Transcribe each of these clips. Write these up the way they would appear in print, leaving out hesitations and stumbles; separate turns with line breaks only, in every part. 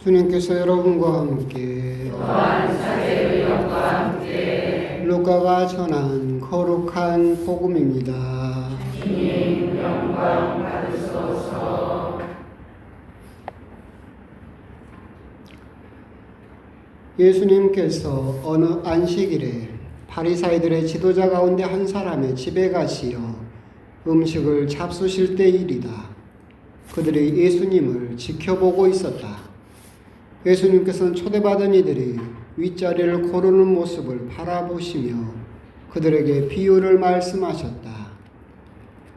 주님께서 여러분과 함께 루카가 전한 거룩한 복음입니다.
주님 영광 받으소서.
예수님께서 어느 안식일에 바리사이들의 지도자 가운데 한 사람의 집에 가시어 음식을 잡수실 때 일이다. 그들이 예수님을 지켜보고 있었다. 예수님께서는 초대받은 이들이 윗자리를 고르는 모습을 바라보시며 그들에게 비유를 말씀하셨다.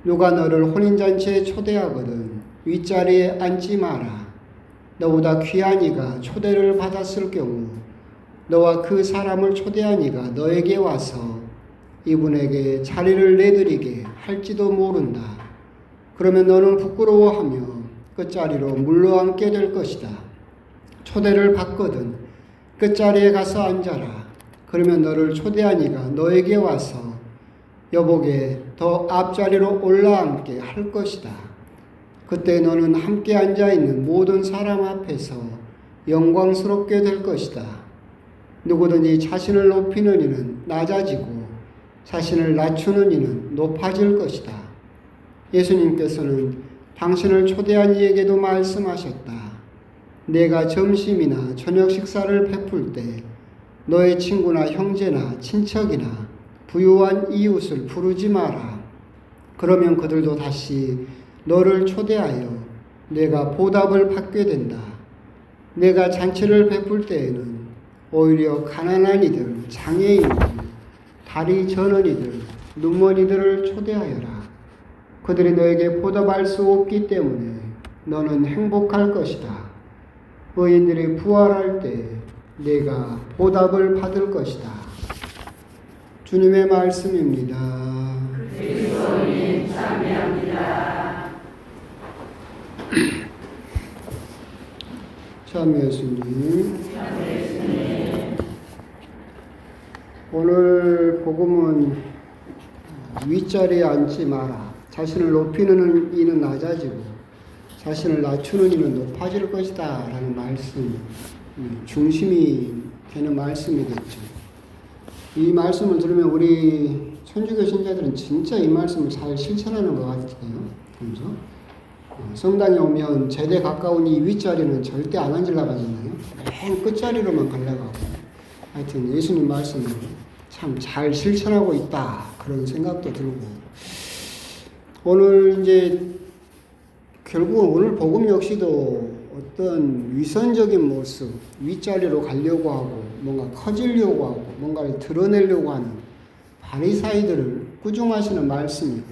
누가 너를 혼인잔치에 초대하거든 윗자리에 앉지 마라. 너보다 귀한 이가 초대를 받았을 경우 너와 그 사람을 초대한 이가 너에게 와서 이분에게 자리를 내드리게 할지도 모른다. 그러면 너는 부끄러워하며 끝자리로 물러앉게 될 것이다. 초대를 받거든 끝자리에 가서 앉아라. 그러면 너를 초대한 이가 너에게 와서 여보게 더 앞자리로 올라앉게 할 것이다. 그때 너는 함께 앉아있는 모든 사람 앞에서 영광스럽게 될 것이다. 누구든지 자신을 높이는 이는 낮아지고 자신을 낮추는 이는 높아질 것이다. 예수님께서는 당신을 초대한 이에게도 말씀하셨다. 내가 점심이나 저녁 식사를 베풀 때 너의 친구나 형제나 친척이나 부유한 이웃을 부르지 마라. 그러면 그들도 다시 너를 초대하여 내가 보답을 받게 된다. 내가 잔치를 베풀 때에는 오히려 가난한 이들, 장애인들, 다리 저는 이들, 눈먼 이들을 초대하여라. 그들이 너에게 보답할 수 없기 때문에 너는 행복할 것이다. 의인들이 부활할 때 내가 보답을 받을 것이다. 주님의 말씀입니다.
그리스도님 참여합니다.
참 예수님. 오늘 복음은 윗자리에 앉지 마라. 자신을 높이는 이는 낮아지고 자신을 낮추는 이는 높아질 것이다 라는 말씀, 중심이 되는 말씀이겠죠. 이 말씀을 들으면 우리 천주교 신자들은 진짜 이 말씀을 잘 실천하는 것 같아요. 그렇죠? 성당에 오면 제대 가까운 이 윗자리는 절대 안 앉으려고 하잖아요. 맨 끝자리로만 가려고 하고. 하여튼 예수님 말씀을 참 잘 실천하고 있다 그런 생각도 들고, 오늘 이제 결국은 오늘 복음 역시도 어떤 위선적인 모습, 윗자리로 가려고 하고 뭔가 커지려고 하고 뭔가를 드러내려고 하는 바리사이들을 꾸중하시는 말씀이고,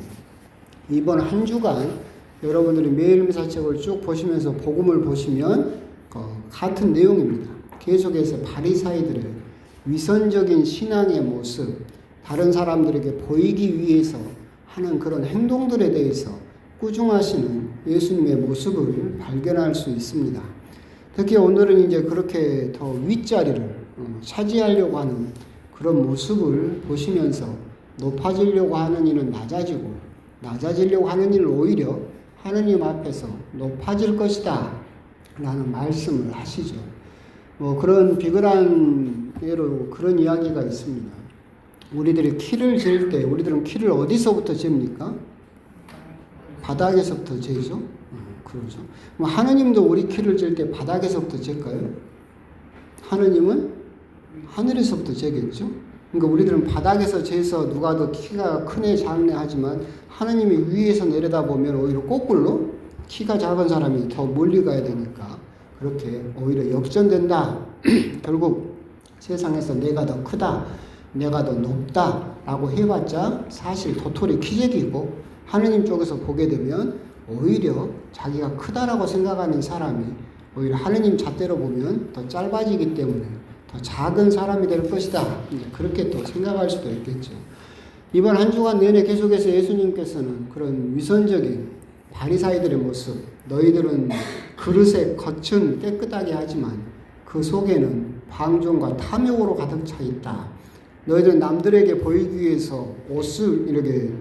이번 한 주간 여러분들이 매일미사책을 쭉 보시면서 복음을 보시면 같은 내용입니다. 계속해서 바리사이들의 위선적인 신앙의 모습, 다른 사람들에게 보이기 위해서 하는 그런 행동들에 대해서 꾸중하시는 예수님의 모습을 발견할 수 있습니다. 특히 오늘은 이제 그렇게 더 윗자리를 차지하려고 하는 그런 모습을 보시면서 높아지려고 하는 이는 낮아지고 낮아지려고 하는 이는 오히려 하느님 앞에서 높아질 것이다 라는 말씀을 하시죠. 그런 비근한 예로 그런 이야기가 있습니다. 우리들이 키를 잴 때 우리들은 키를 어디서부터 잽니까? 바닥에서부터 재죠? 그러죠. 하느님도 우리 키를 잴 때 바닥에서부터 잴까요? 하느님은 하늘에서부터 재겠죠? 그러니까 우리들은 바닥에서 재서 누가 더 키가 크네 작네 하지만 하느님이 위에서 내려다보면 오히려 거꾸로 키가 작은 사람이 더 멀리 가야 되니까 그렇게 오히려 역전된다. 결국 세상에서 내가 더 크다, 내가 더 높다 라고 해봤자 사실 도토리 키재기고, 하느님 쪽에서 보게 되면 오히려 자기가 크다라고 생각하는 사람이 오히려 하느님 잣대로 보면 더 짧아지기 때문에 더 작은 사람이 될 것이다. 그렇게 또 생각할 수도 있겠죠. 이번 한 주간 내내 계속해서 예수님께서는 그런 위선적인 바리사이들의 모습, 너희들은 그릇에 겉은 깨끗하게 하지만 그 속에는 방종과 탐욕으로 가득 차 있다. 너희들은 남들에게 보이기 위해서 옷을 이렇게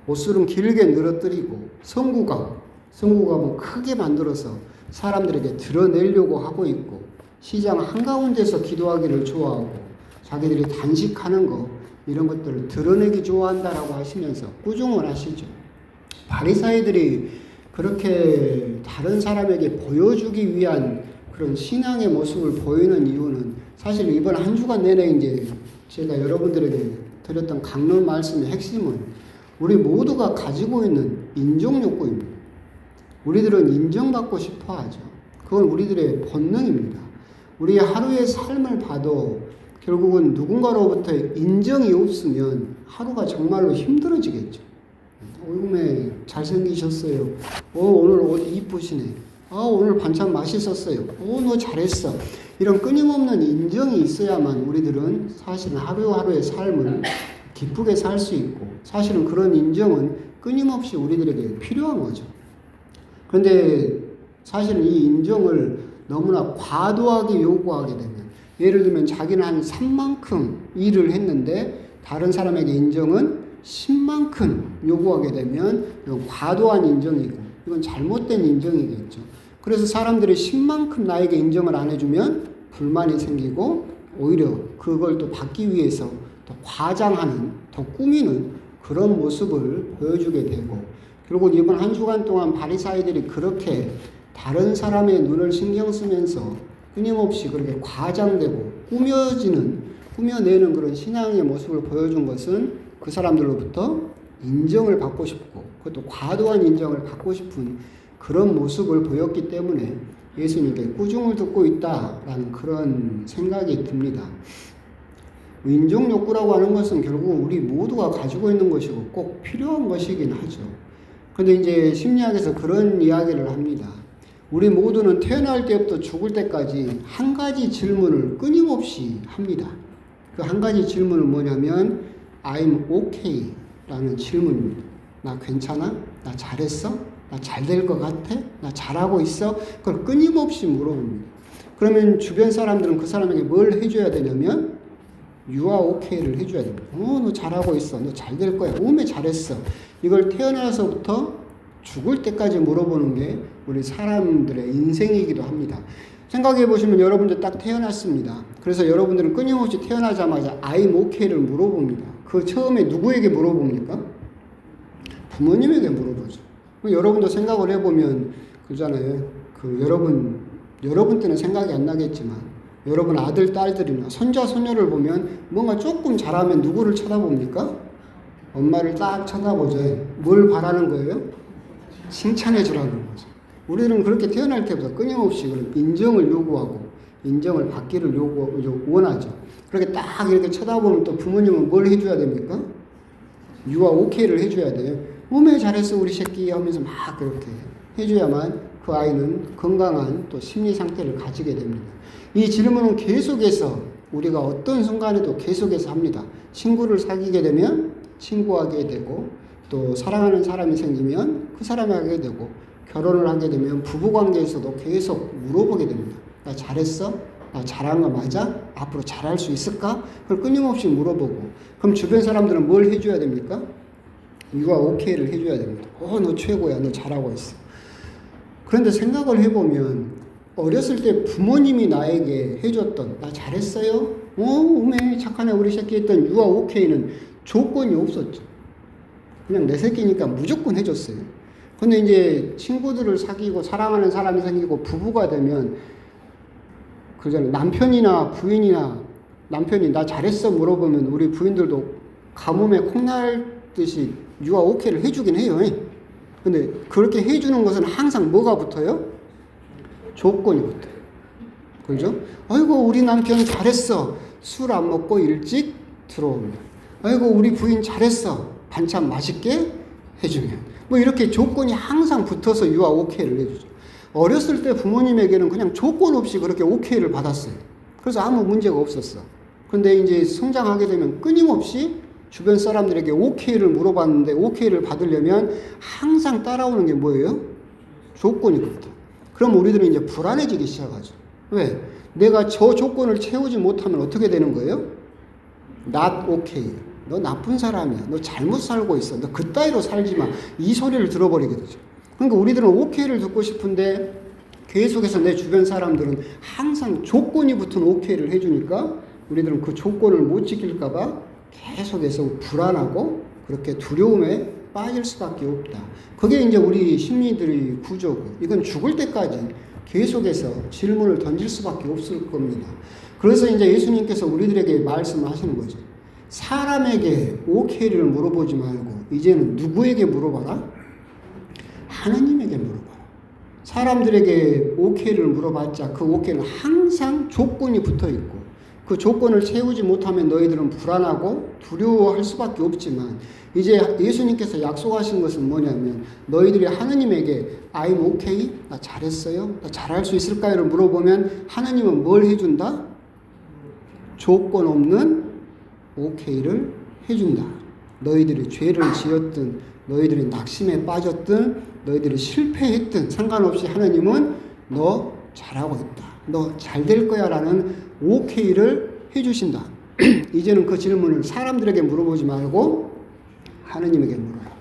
옷술은 길게 늘어뜨리고 성구가 뭐 크게 만들어서 사람들에게 드러내려고 하고 있고 시장 한가운데서 기도하기를 좋아하고 자기들이 단식하는 거 이런 것들을 드러내기 좋아한다라고 하시면서 꾸중을 하시죠. 바리사이들이 그렇게 다른 사람에게 보여주기 위한 그런 신앙의 모습을 보이는 이유는 사실 이번 한 주간 내내 이제 제가 여러분들에게 드렸던 강론 말씀의 핵심은 우리 모두가 가지고 있는 인정 욕구입니다. 우리들은 인정받고 싶어 하죠. 그건 우리들의 본능입니다. 우리의 하루의 삶을 봐도 결국은 누군가로부터 인정이 없으면 하루가 정말로 힘들어지겠죠. 오메 잘생기셨어요. 오늘 옷 이쁘시네. 오늘 반찬 맛있었어요. 너 잘했어. 이런 끊임없는 인정이 있어야만 우리들은 사실은 하루하루의 삶을 기쁘게 살 수 있고 사실은 그런 인정은 끊임없이 우리들에게 필요한 거죠. 그런데 사실은 이 인정을 너무나 과도하게 요구하게 되면 예를 들면 자기는 한 3만큼 일을 했는데 다른 사람에게 인정은 10만큼 요구하게 되면 이건 과도한 인정이고 이건 잘못된 인정이겠죠. 그래서 사람들이 10만큼 나에게 인정을 안 해주면 불만이 생기고 오히려 그걸 또 받기 위해서 더 과장하는, 더 꾸미는 그런 모습을 보여주게 되고 결국 이번 한 주간 동안 바리사이들이 그렇게 다른 사람의 눈을 신경 쓰면서 끊임없이 그렇게 과장되고 꾸며내는 그런 신앙의 모습을 보여준 것은 그 사람들로부터 인정을 받고 싶고 그것도 과도한 인정을 받고 싶은 그런 모습을 보였기 때문에 예수님께 꾸중을 듣고 있다라는 그런 생각이 듭니다. 인정 욕구라고 하는 것은 결국 우리 모두가 가지고 있는 것이고 꼭 필요한 것이긴 하죠. 그런데 이제 심리학에서 그런 이야기를 합니다. 우리 모두는 태어날 때부터 죽을 때까지 한 가지 질문을 끊임없이 합니다. 그 한 가지 질문은 뭐냐면 I'm okay 라는 질문입니다. 나 괜찮아? 나 잘했어? 나 잘 될 것 같아? 나 잘하고 있어? 그걸 끊임없이 물어봅니다. 그러면 주변 사람들은 그 사람에게 뭘 해줘야 되냐면 You are okay를 해줘야 됩니다. 너 잘하고 있어. 너 잘 될 거야. 오메 잘했어. 이걸 태어나서부터 죽을 때까지 물어보는 게 우리 사람들의 인생이기도 합니다. 생각해 보시면 여러분들 딱 태어났습니다. 그래서 여러분들은 끊임없이 태어나자마자 I'm okay를 물어봅니다. 그 처음에 누구에게 물어봅니까? 부모님에게 물어보죠. 여러분도 생각을 해보면 그러잖아요. 여러분 때는 생각이 안 나겠지만 여러분 아들, 딸들이나 손자, 손녀를 보면 뭔가 조금 잘하면 누구를 쳐다봅니까? 엄마를 딱 쳐다보죠. 뭘 바라는 거예요? 칭찬해 주라는 거죠. 우리는 그렇게 태어날 때부터 끊임없이 그런 인정을 요구하고 인정을 받기를 원하죠. 그렇게 딱 이렇게 쳐다보면 또 부모님은 뭘 해줘야 됩니까? You are okay를 해줘야 돼요. 어메 잘했어 우리 새끼 하면서 막 그렇게 해줘야만 그 아이는 건강한 또 심리 상태를 가지게 됩니다. 이 질문은 계속해서 우리가 어떤 순간에도 계속해서 합니다. 친구를 사귀게 되면 친구하게 되고 또 사랑하는 사람이 생기면 그 사람이 하게 되고 결혼을 하게 되면 부부관계에서도 계속 물어보게 됩니다. 나 잘했어? 나 잘한 거 맞아? 앞으로 잘할 수 있을까? 그걸 끊임없이 물어보고 그럼 주변 사람들은 뭘 해줘야 됩니까? 이거 오케이를 해줘야 됩니다. 너 최고야. 너 잘하고 있어. 그런데 생각을 해보면 어렸을 때 부모님이 나에게 해줬던 나 잘했어요? 오메 착하네 우리 새끼 했던 유아 오케이는 조건이 없었죠. 그냥 내 새끼니까 무조건 해줬어요. 근데 이제 친구들을 사귀고 사랑하는 사람이 생기고 부부가 되면 그잖아요. 남편이나 부인이나 남편이 나 잘했어 물어보면 우리 부인들도 가뭄에 콩날듯이 유아 오케이를 해주긴 해요. 근데 그렇게 해주는 것은 항상 뭐가 붙어요? 조건이 붙어요. 그죠? 아이고 우리 남편 잘했어. 술 안 먹고 일찍 들어옵니다. 아이고 우리 부인 잘했어. 반찬 맛있게 해주면. 뭐 이렇게 조건이 항상 붙어서 유아 오케이를 해주죠. 어렸을 때 부모님에게는 그냥 조건 없이 그렇게 오케이를 받았어요. 그래서 아무 문제가 없었어. 근데 이제 성장하게 되면 끊임없이 주변 사람들에게 오케이를 물어봤는데 오케이를 받으려면 항상 따라오는 게 뭐예요? 조건이 붙어. 그럼 우리들은 이제 불안해지기 시작하죠. 왜? 내가 저 조건을 채우지 못하면 어떻게 되는 거예요? Not okay. 너 나쁜 사람이야. 너 잘못 살고 있어. 너 그따위로 살지 마. 이 소리를 들어버리게 되죠. 그러니까 우리들은 오케이를 듣고 싶은데 계속해서 내 주변 사람들은 항상 조건이 붙은 오케이를 해주니까 우리들은 그 조건을 못 지킬까봐 계속해서 불안하고 그렇게 두려움에 빠질 수밖에 없다. 그게 이제 우리 심리들의 구조고, 이건 죽을 때까지 계속해서 질문을 던질 수밖에 없을 겁니다. 그래서 이제 예수님께서 우리들에게 말씀하시는 거죠. 사람에게 오케이를 물어보지 말고 이제는 누구에게 물어봐라? 하나님에게 물어봐라. 사람들에게 오케이를 물어봤자 그 오케이는 항상 조건이 붙어 있고, 그 조건을 채우지 못하면 너희들은 불안하고 두려워할 수밖에 없지만, 이제 예수님께서 약속하신 것은 뭐냐면 너희들이 하나님에게 I'm okay? 나 잘했어요? 나 잘할 수 있을까요?를 물어보면 하나님은 뭘 해준다? 조건 없는 오케이를 해준다. 너희들이 죄를 지었든 너희들이 낙심에 빠졌든 너희들이 실패했든 상관없이 하나님은 너 잘하고 있다. 너 잘 될 거야 라는 오케이를 해주신다. 이제는 그 질문을 사람들에게 물어보지 말고 하나님에게 물어라.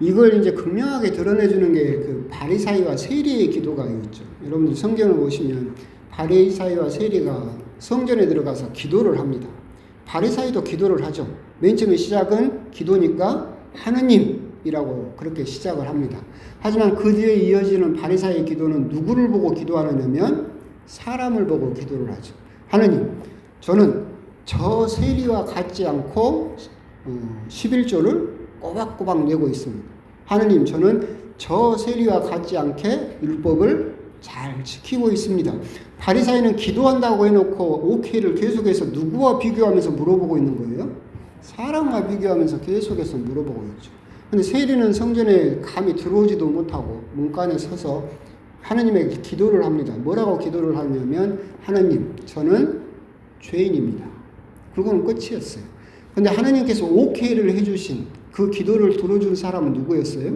이걸 이제 극명하게 드러내주는 게 그 바리사이와 세리의 기도가 있죠. 여러분들 성경을 보시면 바리사이와 세리가 성전에 들어가서 기도를 합니다. 바리사이도 기도를 하죠. 맨 처음에 시작은 기도니까 하느님이라고 그렇게 시작을 합니다. 하지만 그 뒤에 이어지는 바리사이의 기도는 누구를 보고 기도하느냐면 사람을 보고 기도를 하죠. 하느님, 저는 저 세리와 같지 않고 11조를 꼬박꼬박 내고 있습니다. 하느님, 저는 저 세리와 같지 않게 율법을 잘 지키고 있습니다. 바리사이는 기도한다고 해놓고 오케이를 계속해서 누구와 비교하면서 물어보고 있는 거예요? 사람과 비교하면서 계속해서 물어보고 있죠. 근데 세리는 성전에 감히 들어오지도 못하고 문간에 서서 하나님에게 기도를 합니다. 뭐라고 기도를 하냐면 하나님, 저는 죄인입니다. 그건 끝이었어요. 근데 하나님께서 오케이를 해주신 그 기도를 들어준 사람은 누구였어요?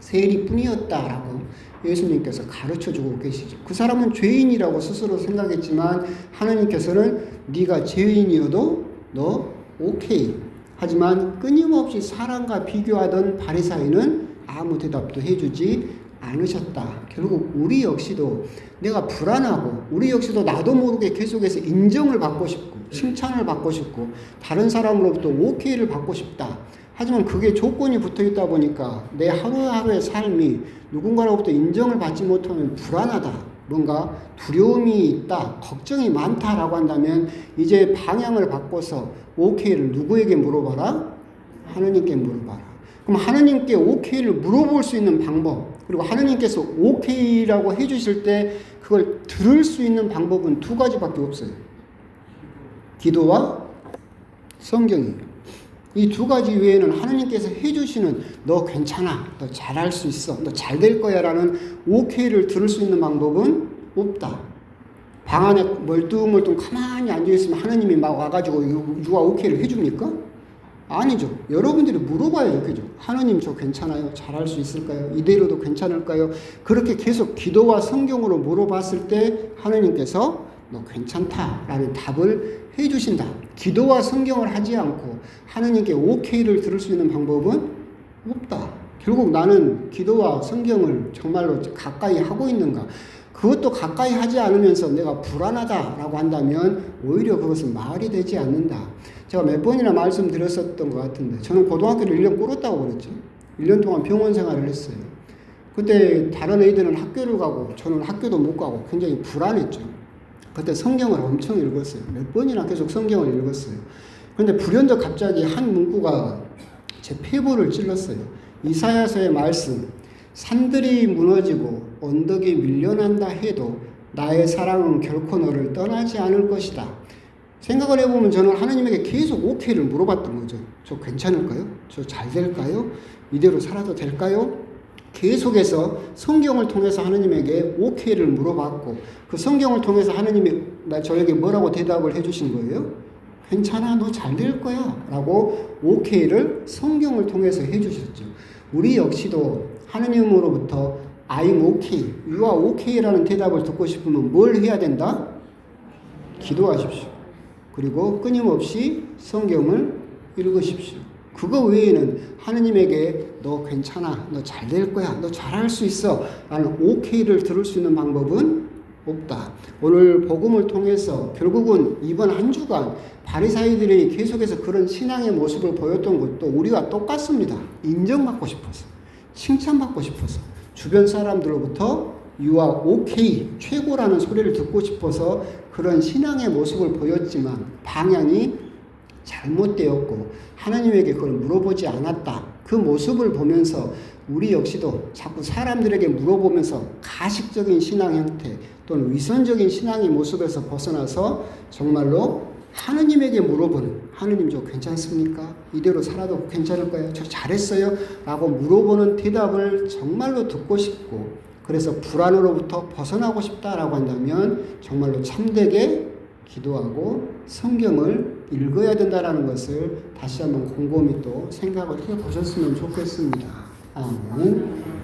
세리뿐이었다라고 예수님께서 가르쳐주고 계시죠. 그 사람은 죄인이라고 스스로 생각했지만 하나님께서는 네가 죄인이어도 너 오케이. 하지만 끊임없이 사람과 비교하던 바리사이는 아무 대답도 해주지 않으셨다. 결국 우리 역시도 내가 불안하고 우리 역시도 나도 모르게 계속해서 인정을 받고 싶고 칭찬을 받고 싶고 다른 사람으로부터 오케이를 받고 싶다. 하지만 그게 조건이 붙어 있다 보니까 내 하루하루의 삶이 누군가로부터 인정을 받지 못하면 불안하다. 뭔가 두려움이 있다. 걱정이 많다라고 한다면 이제 방향을 바꿔서 오케이를 누구에게 물어봐라? 하나님께 물어봐라. 그럼 하나님께 오케이를 물어볼 수 있는 방법, 그리고 하나님께서 오케이라고 해주실 때 그걸 들을 수 있는 방법은 두 가지밖에 없어요. 기도와 성경이에요. 이 두 가지 외에는 하나님께서 해주시는 너 괜찮아, 너 잘할 수 있어, 너 잘 될 거야 라는 오케이를 들을 수 있는 방법은 없다. 방 안에 멀뚱멀뚱 가만히 앉아있으면 하나님이 막 와가지고 누가 오케이를 해줍니까? 아니죠. 여러분들이 물어봐야 그죠. 하나님 저 괜찮아요? 잘할 수 있을까요? 이대로도 괜찮을까요? 그렇게 계속 기도와 성경으로 물어봤을 때 하나님께서 너 괜찮다라는 답을 해주신다. 기도와 성경을 하지 않고 하나님께 오케이를 들을 수 있는 방법은 없다. 결국 나는 기도와 성경을 정말로 가까이 하고 있는가? 그것도 가까이 하지 않으면서 내가 불안하다라고 한다면 오히려 그것은 말이 되지 않는다. 제가 몇 번이나 말씀드렸었던 것 같은데 저는 고등학교를 1년 꿇었다고 그랬죠. 1년 동안 병원 생활을 했어요. 그때 다른 애들은 학교를 가고 저는 학교도 못 가고 굉장히 불안했죠. 그때 성경을 엄청 읽었어요. 몇 번이나 계속 성경을 읽었어요. 그런데 불현듯 갑자기 한 문구가 제 폐부를 찔렀어요. 이사야서의 말씀, 산들이 무너지고 언덕이 밀려난다 해도 나의 사랑은 결코 너를 떠나지 않을 것이다. 생각을 해보면 저는 하나님에게 계속 오케이를 물어봤던 거죠. 저 괜찮을까요? 저 잘 될까요? 이대로 살아도 될까요? 계속해서 성경을 통해서 하나님에게 오케이를 물어봤고 그 성경을 통해서 하나님이 저에게 뭐라고 대답을 해주신 거예요? 괜찮아, 너 잘 될 거야 라고 오케이를 성경을 통해서 해주셨죠. 우리 역시도 하나님으로부터 I'm okay, you are okay라는 대답을 듣고 싶으면 뭘 해야 된다? 기도하십시오. 그리고 끊임없이 성경을 읽으십시오. 그거 외에는 하나님에게 너 괜찮아, 너 잘 될 거야, 너 잘할 수 있어 라는 오케이를 들을 수 있는 방법은 없다. 오늘 복음을 통해서 결국은 이번 한 주간 바리사이들이 계속해서 그런 신앙의 모습을 보였던 것도 우리와 똑같습니다. 인정받고 싶어서, 칭찬받고 싶어서, 주변 사람들로부터 You are okay, 최고라는 소리를 듣고 싶어서 그런 신앙의 모습을 보였지만 방향이 잘못되었고 하나님에게 그걸 물어보지 않았다. 그 모습을 보면서 우리 역시도 자꾸 사람들에게 물어보면서 가식적인 신앙 형태 또는 위선적인 신앙의 모습에서 벗어나서 정말로 하느님에게 물어보는, 하느님 저 괜찮습니까? 이대로 살아도 괜찮을 거예요? 저 잘했어요? 라고 물어보는 대답을 정말로 듣고 싶고, 그래서 불안으로부터 벗어나고 싶다라고 한다면 정말로 참되게 기도하고 성경을 읽어야 된다는 것을 다시 한번 곰곰이 또 생각을 해 보셨으면 좋겠습니다. 아멘.